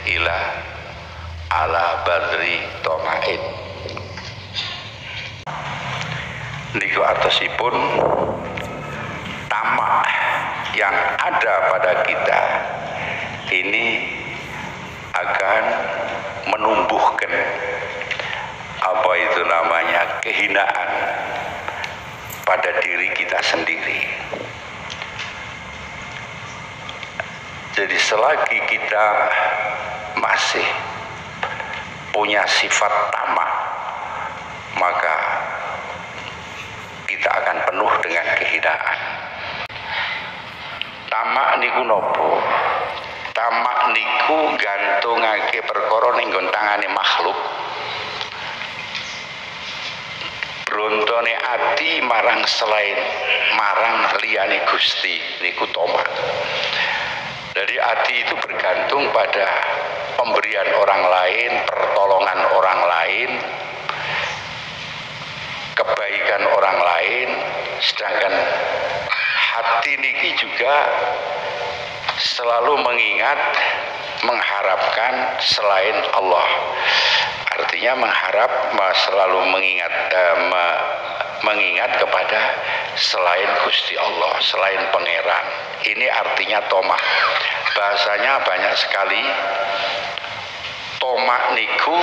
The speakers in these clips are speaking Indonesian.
ila ala badri tomaid. Niku artosipun tamak yang ada pada kita ini akan menumbuhkan apa itu namanya kehinaan pada diri kita sendiri. Jadi selagi kita masih punya sifat tamak, maka kita akan penuh dengan kehinaan. Tamak niku nopo? Tamak niku gantungake perkara ning nggon tangane makhluk. Brontone ati marang selain marang liyane Gusti niku tamak. Jadi hati itu bergantung pada pemberian orang lain, pertolongan orang lain, kebaikan orang lain. Sedangkan hati niki juga selalu mengingat, mengharapkan selain Allah. Artinya mengharap, selalu mengingat kepada selain Gusti Allah, selain Pangeran. Ini artinya tomak. Bahasanya banyak sekali. Tomak niku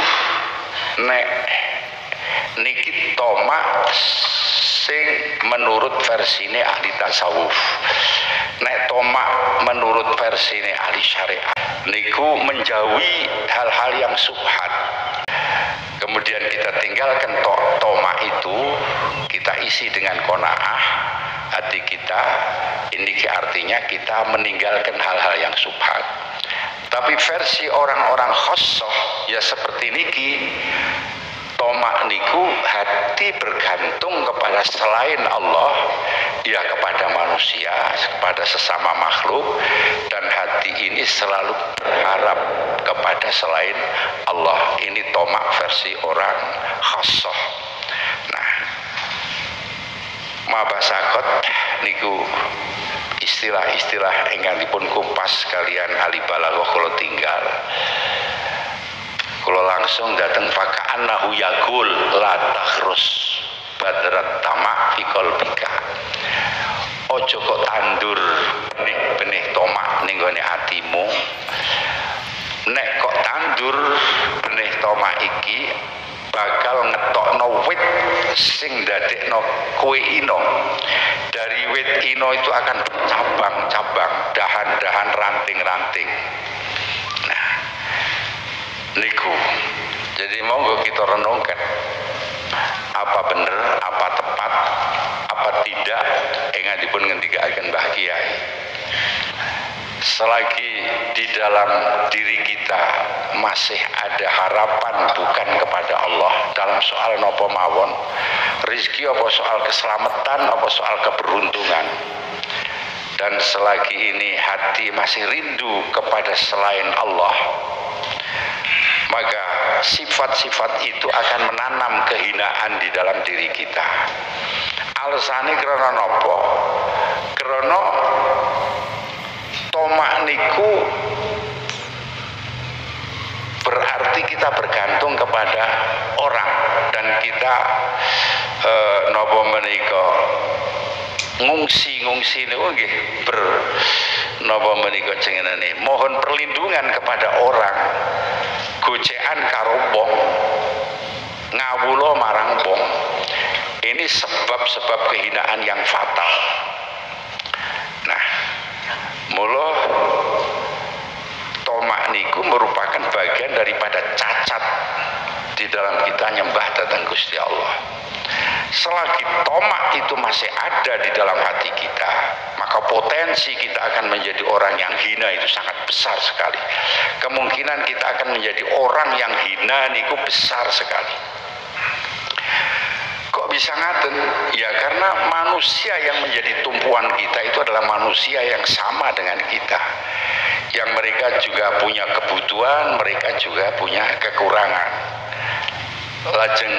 niki tomak sing menurut versine ahli tasawuf. Nek tomak menurut versine ahli syariat niku menjauhi hal-hal yang subhat. Kemudian kita tinggalkan tomak itu, kita isi dengan qanaah hati kita. Ini artinya kita meninggalkan hal-hal yang subhat. Tapi versi orang-orang khosoh ya seperti niki, tomak niku hati bergantung kepada selain Allah, ya kepada manusia, kepada sesama makhluk, dan hati ini selalu berharap kepada selain Allah. Ini tomak versi orang khosoh. Nah, mabasakot niku istilah-istilah ingkang dipun kumpas kalian ahli balaghah kula tinggal. Kula langsung dateng faka'annahu yaqul la takhrus badrat tamak fi qalbika. Ojo kok tandur benih-benih tomak ning gone atimu. Nek kok tandur benih tomak iki bakal ngetokno wit sing dadekno kowe ino. Dari wit ino itu akan cabang-cabang, dahan-dahan, ranting-ranting. Nah, niku. Jadi monggo kita renungkan apa bener, apa tepat, apa tidak ingkang dipun ngendikaken Mbah Kiai. Selagi di dalam diri kita masih ada harapan bukan kepada Allah dalam soal nopo mawon, rizki apa soal keselamatan apa soal keberuntungan, dan selagi ini hati masih rindu kepada selain Allah, maka sifat-sifat itu akan menanam kehinaan di dalam diri kita. Alasane krana napa? Krana tomak niku berarti kita bergantung kepada orang, dan kita napa menika ngungsi niku nggih napa menika jenengane mohon perlindungan kepada orang, gocekan karo wong, ngawula marang wong. Ini sebab-sebab kehinaan yang fatal. Nah, mula tomak niku merupakan bagian daripada cacat di dalam kita nyembah dhateng Gusti Allah. Selagi tomak itu masih ada di dalam hati kita, maka potensi kita akan menjadi orang yang hina itu sangat besar sekali. Kemungkinan kita akan menjadi orang yang hina niku besar sekali. Kok bisa ngaten? Ya karena manusia yang menjadi tumpuan kita itu adalah manusia yang sama dengan kita, yang mereka juga punya kebutuhan, mereka juga punya kekurangan. lajeng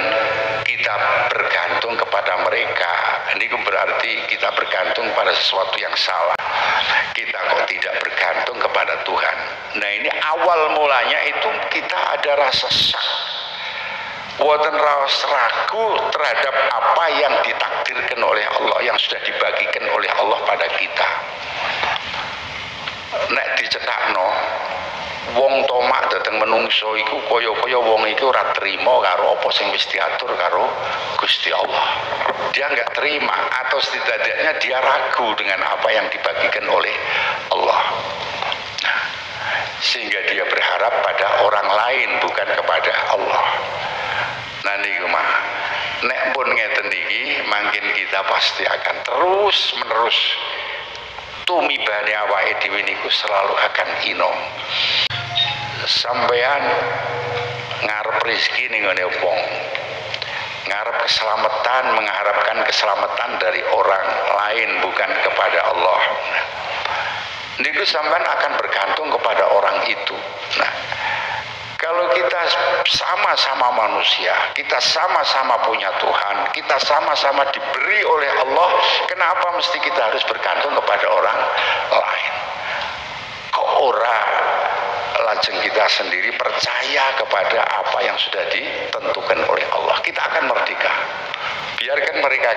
kita bergantung kepada mereka. Ini berarti kita bergantung pada sesuatu yang salah. Kita kok tidak bergantung kepada Tuhan. Nah, ini awal mulanya itu kita ada rasa syak, wonten rasa ragu terhadap apa yang ditakdirkan oleh Allah, yang sudah dibagikan oleh Allah pada kita. Nek dicetakno wong tomak dateng menungso iku kaya-kaya wong iku ora trima karo apa sing wis diatur karo Gusti Allah. Dia enggak terima, atau setidaknya dia ragu dengan apa yang dibagikan oleh Allah. Nah, sehingga dia berharap pada orang lain bukan kepada Allah. Nah niku mah nek pun ngeten iki mangkin kita pasti akan terus menerus tumibane awake dhewe niku selalu akan ino. Sampean ngarep rezeki ning ngene wong, ngarep keselamatan, mengharapkan keselamatan dari orang lain bukan kepada Allah. Niku sampean akan bergantung kepada orang itu. Nah, kalau kita sama-sama manusia, kita sama-sama punya Tuhan, kita sama-sama diberi oleh Allah, kenapa mesti kita harus bergantung kepada orang lain? Kok ora lajeng kita sendiri percaya kepada apa yang sudah ditentukan oleh Allah? Kita akan merdeka. Biarkan mereka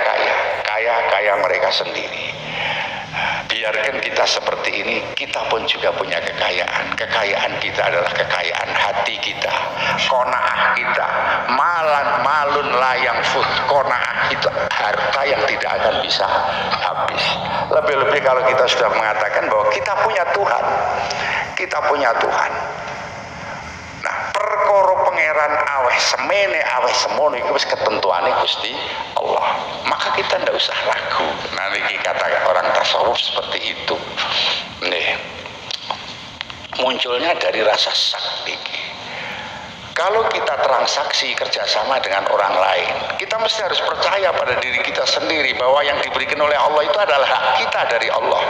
kaya mereka sendiri. Biarkan kita seperti ini, kita pun juga punya kekayaan. Kekayaan kita adalah kekayaan hati kita, qanaah kita, malun layang fut. Qanaah itu harta yang tidak akan bisa habis. Lebih-lebih kalau kita sudah mengatakan bahwa kita punya Tuhan, kita punya Tuhan. Nah, perkara pangeran aweh semene aweh semono iku wis ketentuane Gusti Allah. Maka kita ndak usah ragu. Nah, niki kata orang tasawuf seperti itu. Nih, munculnya dari rasa syak niki. Kalau kita transaksi kerjasama dengan orang lain, kita mesti harus percaya pada diri kita sendiri bahwa yang diberikan oleh Allah itu adalah hak kita dari Allah.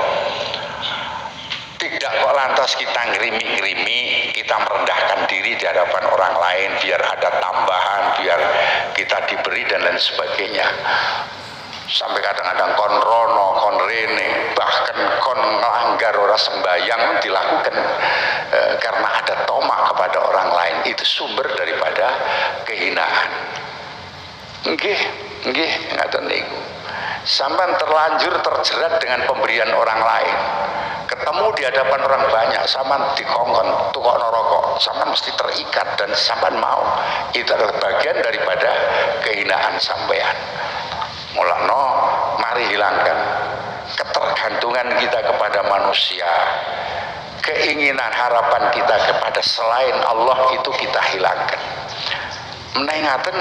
Tidak kok lantas kita ngerimi-ngerimi, kita merendahkan diri di hadapan orang lain biar ada tambahan, biar kita diberi dan lain sebagainya. Sampai kadang-kadang kon rono, kon rene, bahkan kon ngelanggar ora sembayang dilakukan karena ada tomak kepada orang lain. Itu sumber daripada kehinaan. Nggih, ngaten niku. Sampai terlanjur terjerat dengan pemberian orang lain, ketemu di hadapan orang banyak, sampean dikongkon tukokno rokok, sampean mesti terikat dan sampean mau. Itu adalah bagian daripada kehinaan sampean. Mulane mari hilangkan ketergantungan kita kepada manusia, keinginan harapan kita kepada selain Allah itu kita hilangkan. Menaingaten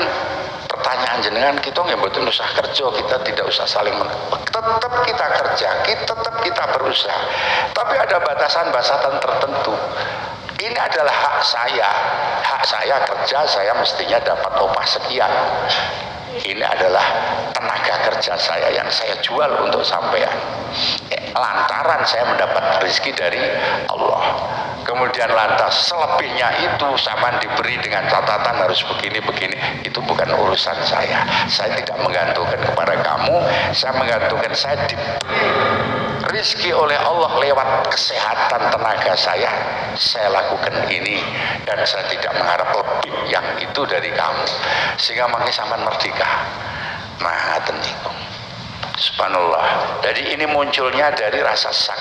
pertanyaan jenengan, kita nggak butuh usah kerja, kita tidak usah saling tetap kita kerja, tetap kita berusaha, tapi ada batasan-batasan tertentu. Ini adalah hak saya kerja, saya mestinya dapat upah sekian. Ini adalah tenaga kerja saya yang saya jual untuk sampean. Lantaran saya mendapat rezeki dari Allah. Kemudian lantas selebihnya itu sama diberi dengan catatan harus begini, itu bukan urusan saya. Saya tidak menggantungkan kepada kamu, saya menggantungkan saya diberi rezeki oleh Allah lewat kesehatan tenaga saya lakukan ini dan saya tidak mengharap lebih yang itu dari kamu, sehingga makin sampai merdeka. Nah, ngaten niku. Subhanallah. Jadi ini munculnya dari rasa syak.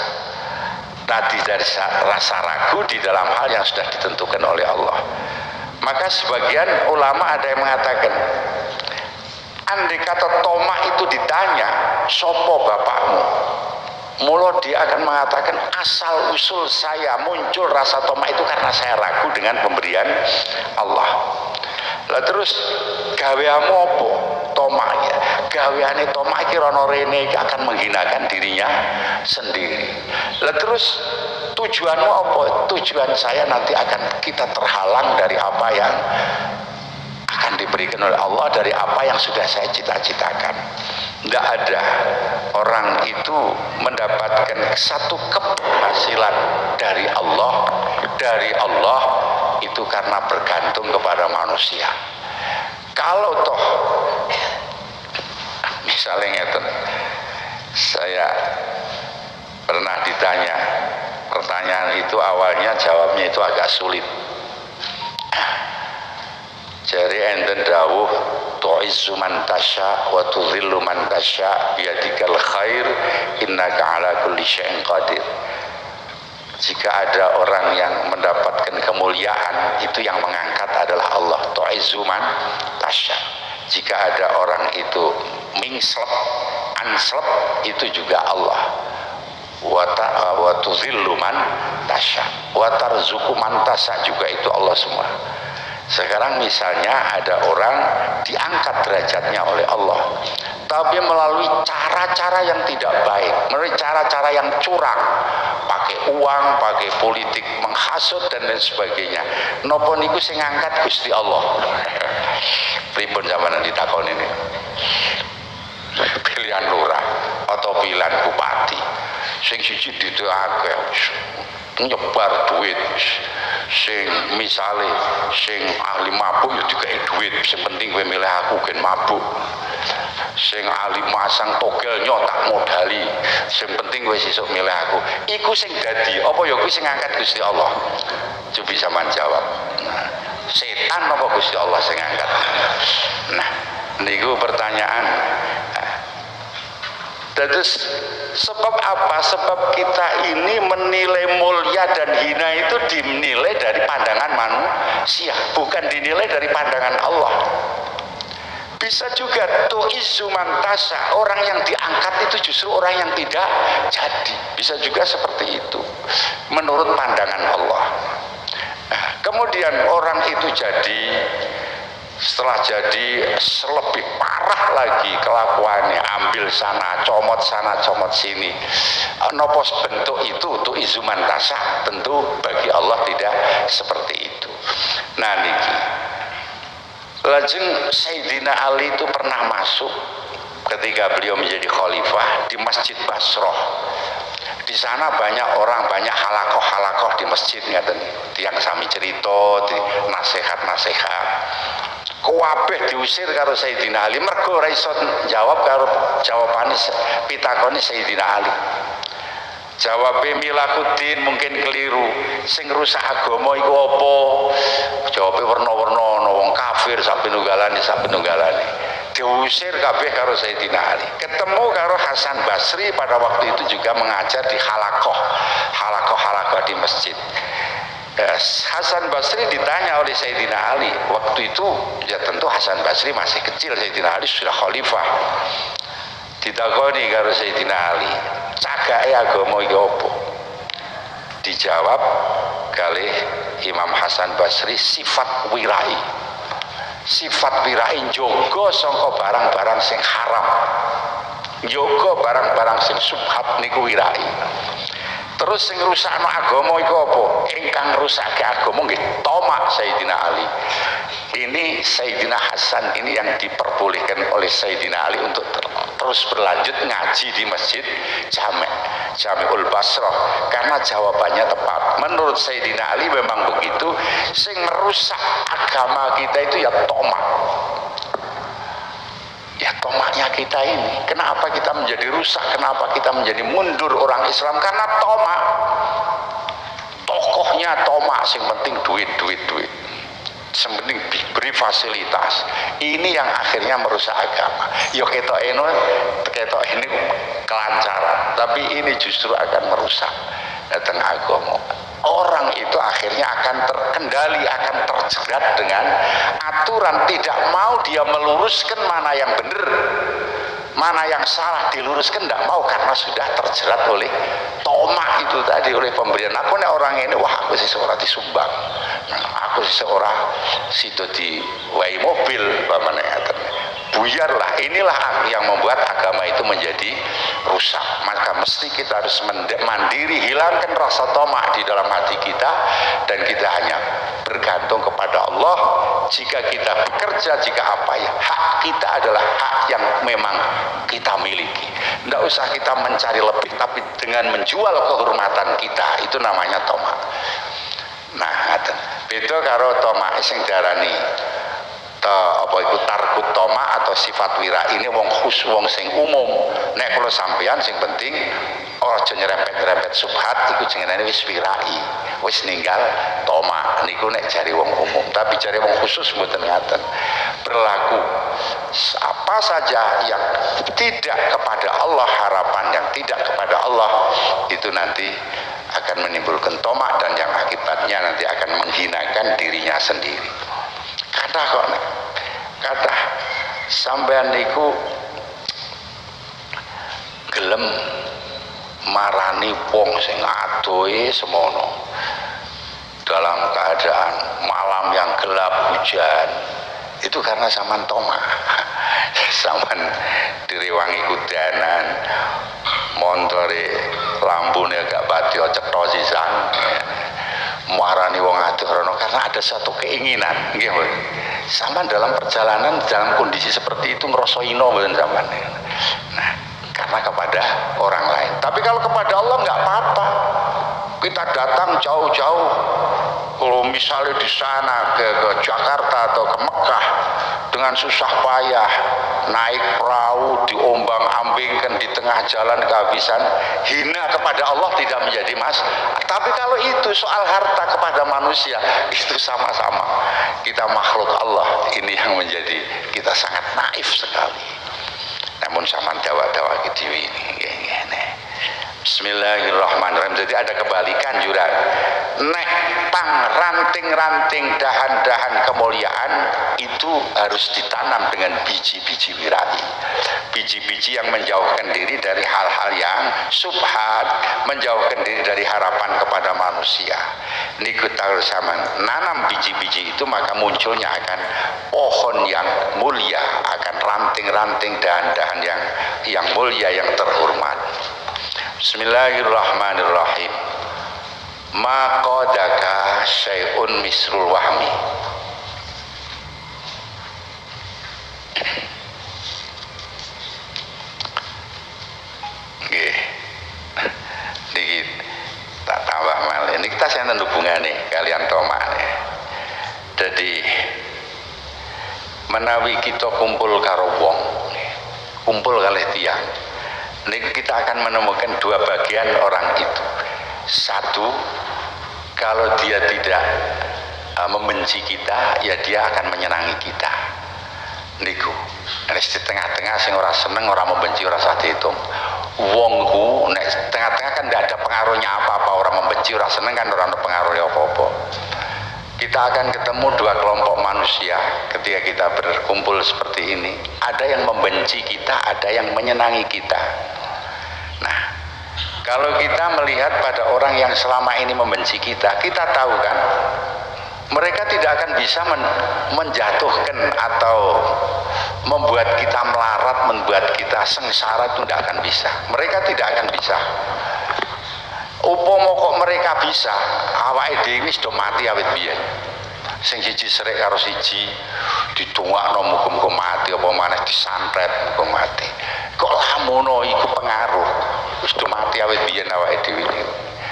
Tadi dari rasa ragu di dalam hal yang sudah ditentukan oleh Allah. Maka sebagian ulama ada yang mengatakan, andai kata tomak itu ditanya, sopo bapakmu? Mula dia akan mengatakan, asal usul saya muncul rasa tomak itu karena saya ragu dengan pemberian Allah. Lah terus gaweamu apa? Tomak ya. Gaweane tomak iki rono rene iki akan menghinakan dirinya sendiri. Lah terus tujuanmu apa? Tujuan saya nanti akan kita terhalang dari apa yang akan diberikan oleh Allah, dari apa yang sudah saya cita-citakan. Tidak ada orang itu mendapatkan satu keberhasilan dari Allah itu karena bergantung kepada manusia. kalau toh misalnya ngeten, saya pernah ditanya pertanyaan itu, awalnya jawabnya itu agak sulit. Jadi enten dawuh tu'izzu man tasya wa tudhillu man tasya biyadikal khair innaka ala kulli syai'in qadir. Jika ada orang yang mendapatkan kemuliaan, itu yang mengangkat adalah Allah. Tu'izzu man tasya. Jika ada orang itu mingslep, anslep, itu juga Allah. Wa tudhillu man tasya wa tarzuqu man tasya, juga itu Allah semua. Sekarang misalnya ada orang diangkat derajatnya oleh Allah, tapi melalui cara-cara yang tidak baik, melalui cara-cara yang curang, pakai uang, pakai politik, menghasut dan lain sebagainya. Napa niku sing ngangkat Gusti Allah. Pripun zaman ditakon ini? Pilihan lurah atau pilihan bupati. Sing siji dituake nyebar duit, sing misale sing ahli mabuk ya dikai duit, sing penting kowe milih aku gen mabuk. Sing ahli masang togel nyotak modali, sing penting kowe sesuk milih aku. Iku sing dadi apa ya kuwi sing ngangkat Gusti Allah? Coba sampean jawab. Setan apa Gusti Allah sing ngangkat? Nah, niku pertanyaan. Terus sebab apa? Sebab kita ini menilai mulia dan hina itu dinilai dari pandangan manusia, bukan dinilai dari pandangan Allah. Bisa juga tu'izzu man tasya, orang yang diangkat itu justru orang yang tidak jadi. Bisa juga seperti itu menurut pandangan Allah. Nah, kemudian orang itu jadi, setelah jadi lebih parah lagi kelakuannya, ambil sana, comot sini. Nopo bentuk itu tu'izzu man tasya, tentu bagi Allah tidak seperti itu. Nah niki lajeng Sayyidina Ali itu pernah masuk ketika beliau menjadi khalifah di Masjid Basrah. Di sana banyak orang, banyak halakoh di masjidnya, dan tiang sami cerita, nasihat. Kuwabeh diusir karo Sayyidina Ali, mergo ora iso jawab karo jawabane pitakone Sayyidina Ali. Jawabe Milakuddin mungkin keliru, sing rusak agama iku apa? Jawabe werna-werna, wong kafir sampe nunggalane. Diusir kabeh karo Sayyidina Ali. Ketemu karo Hasan Basri, pada waktu itu juga mengajar di halakoh di masjid. Hasan Basri ditanya oleh Sayyidina Ali, waktu itu ya tentu Hasan Basri masih kecil, Sayyidina Ali sudah khalifah. Ditakoni karo Sayyidina Ali, cagake agama iki apa? Dijawab kalih Imam Hasan Basri, sifat wirai. Sifat wirai njogo sangka barang-barang sing haram, njogo barang-barang sing subhat niku wirai. Terus sing rusakno agama iku apa? Ingkang rusake agama nggih tomak Sayyidina Ali. Ini Sayyidina Hasan ini yang diperbolehkan oleh Sayyidina Ali untuk terus berlanjut ngaji di Masjid Jami'ul Basrah, karena jawabannya tepat. Menurut Sayyidina Ali memang begitu, sing merusak agama kita itu ya tomak. Ya tomaknya kita ini, kenapa kita menjadi rusak, kenapa kita menjadi mundur orang Islam? Karena tomak. Tokohnya tomak, sing penting duit. Yang penting diberi fasilitas. Ini yang akhirnya merusak agama. Yo ketok ini kelancaran, tapi ini justru akan merusak datang agama. Orang itu akhirnya akan terkendali, akan terjerat dengan aturan, tidak mau dia meluruskan mana yang benar, mana yang salah, diluruskan tidak mau karena sudah terjerat oleh tomak itu tadi, oleh pemberian. Aku nih orang ini, wah aku sih seorang disumbang, aku sih seorang situ di wai mobil, buyarlah. Inilah yang membuat agama itu menjadi rusak. Maka mesti kita harus mandiri, hilangkan rasa tomak di dalam hati kita, dan kita hanya bergantung kepada Allah. Jika kita bekerja, jika apa ya, hak kita adalah hak yang memang kita miliki. Tidak usah kita mencari lebih, tapi dengan menjual kehormatan kita, itu namanya tomak. Nah, beda karo tomak sing darani apa iku tarkut toma atau sifat wira ini wong khus wong sing umum. Nek kula sampeyan sing penting aja nyerempet-nyerempet subhat iku jenenge wis wirai, wis ninggal toma niku nek jari wong umum. Tapi jari wong khusus mboten ngaten. Berlaku apa saja yang tidak kepada Allah, harapan yang tidak kepada Allah itu nanti akan menimbulkan tomak dan yang akibatnya nanti akan menghinakan dirinya sendiri. Kata sampean niku gelem marani wong sing adohe semono dalam keadaan malam yang gelap hujan itu karena zaman tomak. Zaman direwangi kudanan montore lampune gak pati cetha sisan marani wong adoh rono karena ada satu keinginan nggih mboten. Sampeyan dalam perjalanan dalam kondisi seperti itu ngrasa ino mboten sampeyan. Nah, karena kepada orang lain. Tapi kalau kepada Allah nggak apa-apa. Kita datang jauh-jauh. Kalau misalnya di sana ke Jakarta atau ke Mekah dengan susah payah naik perahu diombang-ambingkan di tengah jalan kehabisan, hina kepada Allah tidak menjadi masalah. Tapi kalau itu soal harta kepada manusia itu sama-sama kita makhluk Allah, ini yang menjadi kita sangat naif sekali. Namun sama dawa-dawa gitu ini. Bismillahirrahmanirrahim. Jadi ada kebalikan jurang. Nek tang ranting-ranting dahan-dahan kemuliaan itu harus ditanam dengan biji-biji wirai. Biji-biji yang menjauhkan diri dari hal-hal yang subhat, menjauhkan diri dari harapan kepada manusia. Niku tahu sama nanam biji-biji itu maka munculnya akan pohon yang mulia, akan ranting-ranting dahan-dahan yang mulia yang terhormat. Bismillahirrahmanirrahim. Ma qadaka syai'un misrul wahmi. Nggih. Dikit tak tambah malih. Ini kita senten hubungane kalian tomane. Jadi menawi kita kumpul karo wong, kumpul kalih tiyang, niku kita akan menemukan dua bagian orang itu. Satu, kalau dia tidak membenci kita, ya dia akan menyenangi kita. Niku, di tengah-tengah sing ora seneng, ora membenci, ora usah dihitung. Wongku, nek tengah-tengah kan tidak ada pengaruhnya apa-apa, orang membenci, ora seneng kan ora ada pengaruhnya apa-apa. Kita akan ketemu dua kelompok manusia ketika kita berkumpul seperti ini. Ada yang membenci kita, ada yang menyenangi kita. Nah, kalau kita melihat pada orang yang selama ini membenci kita, kita tahu kan, mereka tidak akan bisa menjatuhkan atau membuat kita melarat, membuat kita sengsara, itu tidak akan bisa. Mereka tidak akan bisa. Upama kok mereka bisa, awake dhewe wis do mati awit biyen. Sing siji serik karo siji ditungakno muga-muga mati apa maneh disantet muga mati. Kok lamono iku pengaruh. Wis do mati awit biyen awake dhewe iki.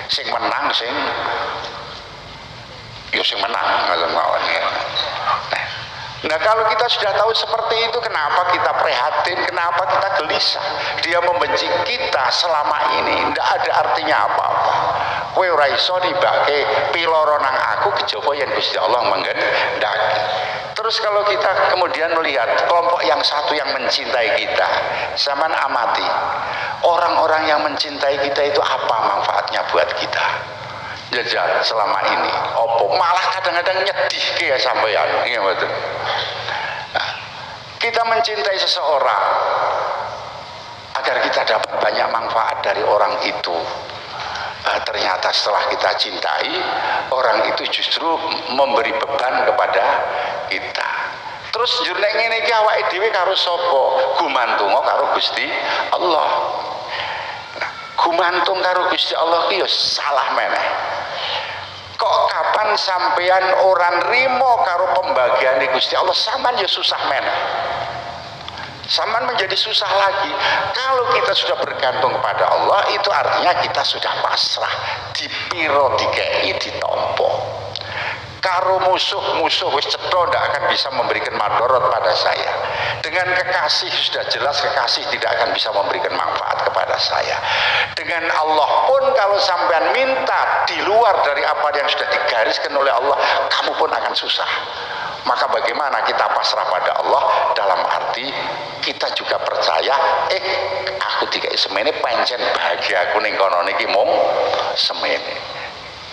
Sing menang sing menang ngoten mawon ya. Nah, kalau kita sudah tahu seperti itu, kenapa kita prihatin, kenapa kita gelisah? Dia membenci kita selama ini, tidak ada artinya apa-apa. Kowe ora iso nibake piloro nang aku kejaba yen Gusti Allah menghendaki. Terus kalau kita kemudian melihat kelompok yang satu yang mencintai kita, sampean amati orang-orang yang mencintai kita itu apa manfaatnya buat kita? Jajal selama ini opo malah kadang-kadang nyedih ya sampeyan nggih mboten. Nah, kita mencintai seseorang agar kita dapat banyak manfaat dari orang itu. Ternyata setelah kita cintai, orang itu justru memberi beban kepada kita. Terus jurnek ngene iki awake dhewe karo sapa? Gumantung karo Gusti Allah. Nah, gumantung karo Gusti Allah ki ya salah meneh. Kok kapan sampean orang rimo karo pembagian Gusti Allah, sampean ya susah meneh. Sampean menjadi susah lagi. Kalau kita sudah bergantung kepada Allah, itu artinya kita sudah pasrah, dipiro dikei ditompo. Karo musuh wis cetha ndak akan bisa memberikan madorot pada saya. Dengan kekasih sudah jelas kekasih tidak akan bisa memberikan manfaat kepada saya. Dengan Allah pun kalau sampean minta di luar dari apa yang sudah digariskan oleh Allah, kamu pun akan susah. Maka bagaimana kita pasrah pada Allah dalam arti kita juga percaya aku dikai semene pancen bahagia aku ning kono niki mung semene.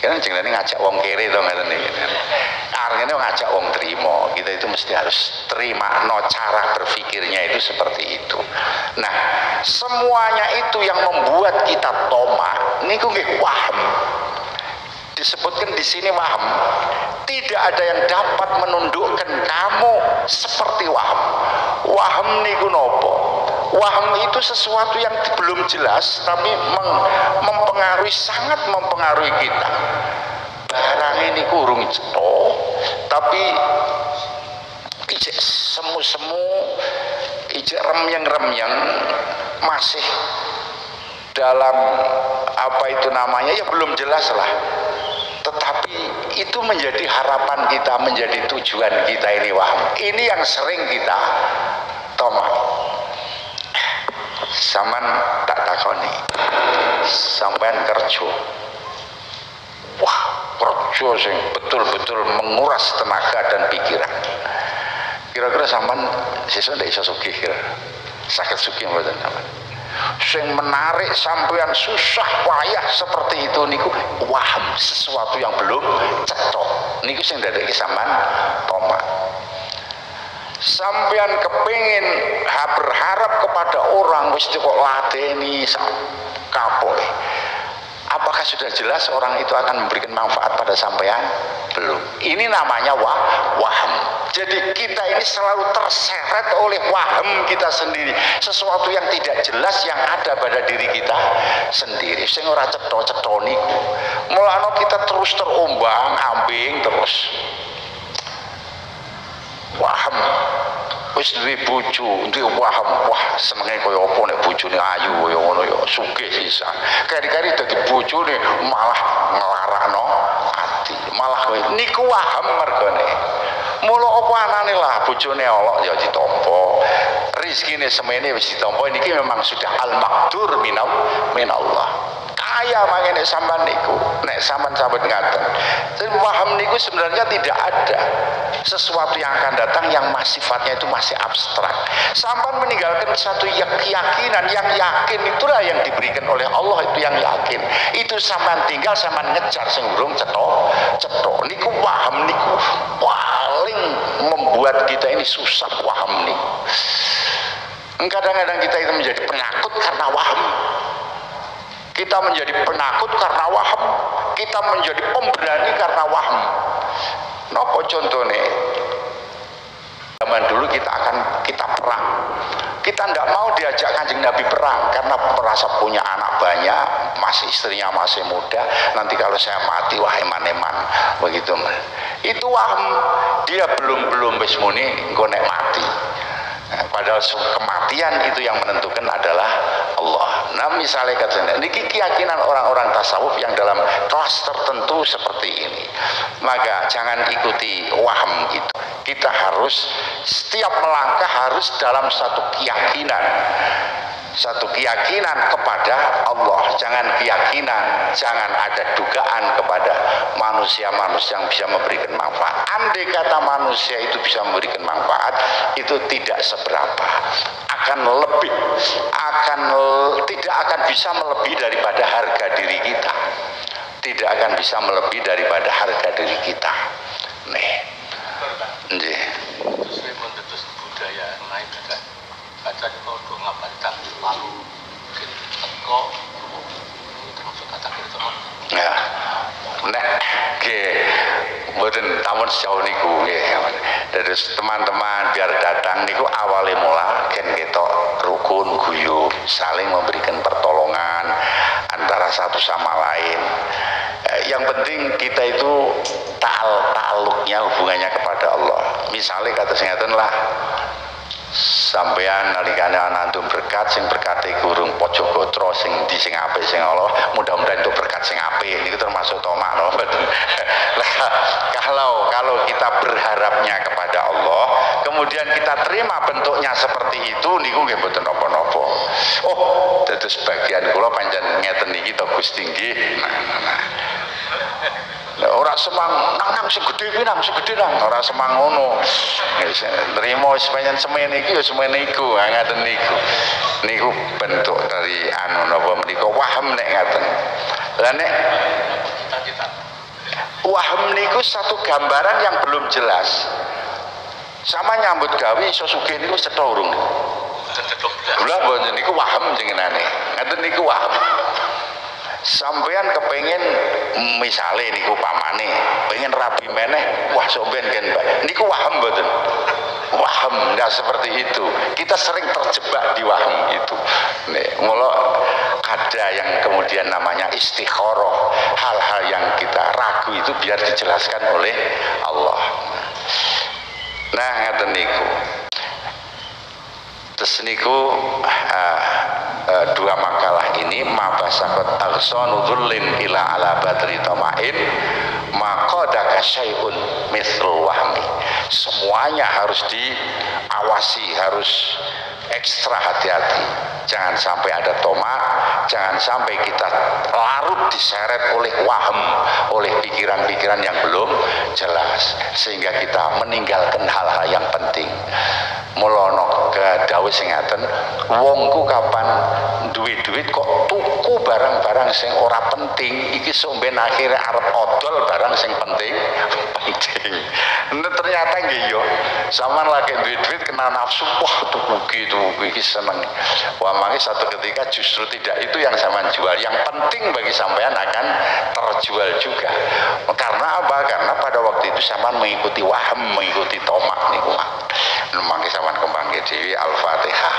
Kan jenenge ngajak wong kere to ngeten iki. Artinya ngajak wong trimo, kita itu mesti harus terima cara berpikirnya itu seperti itu. Nah, semuanya itu yang membuat kita toma niku nggih waham. Disebutkan di sini waham. Tidak ada yang dapat menundukkan kamu seperti waham. Waham niku nopo? Waham itu sesuatu yang belum jelas tapi mempengaruhi, sangat mempengaruhi kita. Barang ini kurung cetha tapi ijek semu-semu, ijek remyang-remyang, masih dalam apa itu namanya ya belum jelas lah. Tetapi itu menjadi harapan kita, menjadi tujuan kita ini waham. Ini yang sering kita toma. Saman tak takoni, sampean kerja, wah kerja sing betul-betul menguras tenaga dan pikiran. Kira-kira sampean sesuk ndak iso sugih kira, sakit sugih mboten sampean. Sing menarik sampean susah payah seperti itu niku waham, sesuatu yang belum cetha. Niku sing ndadekake sampean toma. Sampean kepingin berharap kepada orang wis kok ladeni kapok. Apakah sudah jelas orang itu akan memberikan manfaat pada sampean? Belum. Ini namanya waham. Jadi kita ini selalu terseret oleh waham kita sendiri, sesuatu yang tidak jelas yang ada pada diri kita sendiri. Sing ora cetha-cetha niku. Mulane kita terus terombang-ambing terus. Waham wis duwe bojo, duwe waham, wah senenge kaya apa nek bojone ayu kaya ngono ya sugih sisan. Kari-kari dadi bojone malah nglarakno ati. Malah kowe niku waham mergone. Mula apa anane lah bojone Allah ya ditampa. Rezekine semene wis ditampa niki memang sudah al-maqdur minallah. Kaya mangene sampean niku nek sampean sampeyan ngaten. Jadi waham niku sebenarnya tidak ada sesuatu yang akan datang yang sifatnya itu masih abstrak. Sampean meninggalkan satu keyakinan, yang yakin itulah yang diberikan oleh Allah, itu yang yakin. Itu sampean tinggal sampean ngejar sing urung cetha. Niku waham niku paling membuat kita ini susah waham niku. Kadang-kadang kita itu menjadi penakut karena waham. Kita menjadi penakut karena waham. Kita menjadi pemberani karena waham. Nopo contohnya? Zaman dulu kita perang. Kita tidak mau diajak Kanjeng Nabi perang karena merasa punya anak banyak, masih istrinya masih muda. Nanti kalau saya mati wah eman-eman begitu. Itu waham. Dia belum wis muni engko nek mati. Nah, padahal kematian itu yang menentukan adalah Allah. Nah misalnya katanya, niki keyakinan orang-orang tasawuf yang dalam kelas tertentu seperti ini. Maka jangan ikuti waham itu. Kita harus setiap melangkah harus dalam satu keyakinan. Satu keyakinan kepada Allah, jangan keyakinan, jangan ada dugaan kepada manusia-manusia yang bisa memberikan manfaat. Andai kata manusia itu bisa memberikan manfaat, itu tidak seberapa, tidak akan bisa melebihi daripada harga diri kita, tidak akan bisa melebihi daripada harga diri kita. Nih, budaya naik juga. Baca itu udah ngapain tak lalu teko termasuk kata gitu ya nek mboten tamun sejauh niku dari teman-teman biar datang niku awale mula ken ketok rukun guyub saling memberikan pertolongan antara satu sama lain. Yang penting kita itu ta'alluqnya, hubungannya kepada Allah. Misalnya kata singatan lah, sampean nalikane ana antum berkat sing berkate gurung pojok gotra sing di sing apik sing Allah, mudah-mudahan itu berkat sing apik niku termasuk tomak no. Lah kalau kita berharapnya kepada Allah, kemudian kita terima bentuknya seperti itu, niku nggih mboten napa-napa. Oh, dados bagian kula pancen ngeten niki to Gusti nggih. Nah, ora semang nang sing gedhe kuwi nang sing gedhe nang ora semang ngono. Nrimo wis pancen semene iki ya semene iku, ngaten niku. Niku bentuk dari anu napa menika waham nek ngaten. Lah nek waham niku satu gambaran yang belum jelas. Sama nyambut gawe iso sugih niku cetha urung. Lha mboten niku waham jenenane. Ngaten niku waham. Sampeyan kepengen misale niku pamane pengen rabi meneh, wah sampeyan kan niku waham mboten? Waham, enggak seperti itu. Kita sering terjebak di waham itu. Nih, mula ada yang kemudian namanya istikharah, hal-hal yang kita ragu itu biar dijelaskan oleh Allah. Nah, ngaten niku. Terus niku dua makalah ini mabasakot aghsanu dhullin ila ala badri tamain maqadaka syai'un mithlul wahmi. Semuanya harus diawasi, harus ekstra hati-hati. Jangan sampai ada tomak, jangan sampai kita larut diseret oleh waham, oleh pikiran-pikiran yang belum jelas, sehingga kita meninggalkan hal-hal yang penting. Melono ke dawuh sing ngaten, wongku kapan duit-duit kok tuku barang-barang sing ora penting, iki somben akhirnya arep odol barang sing penting. Nah, ternyata nggih yo, sampean lagi duit-duit kena nafsu, wah tuku iki seneng. Wah, mangke satu ketika justru tidak itu yang sampean jual, yang penting bagi sampean akan terjual juga. Karena apa? Karena pada waktu itu sampean mengikuti waham, mengikuti tomak niku. Mangke sampean kembangke dhewe Al-Fatihah.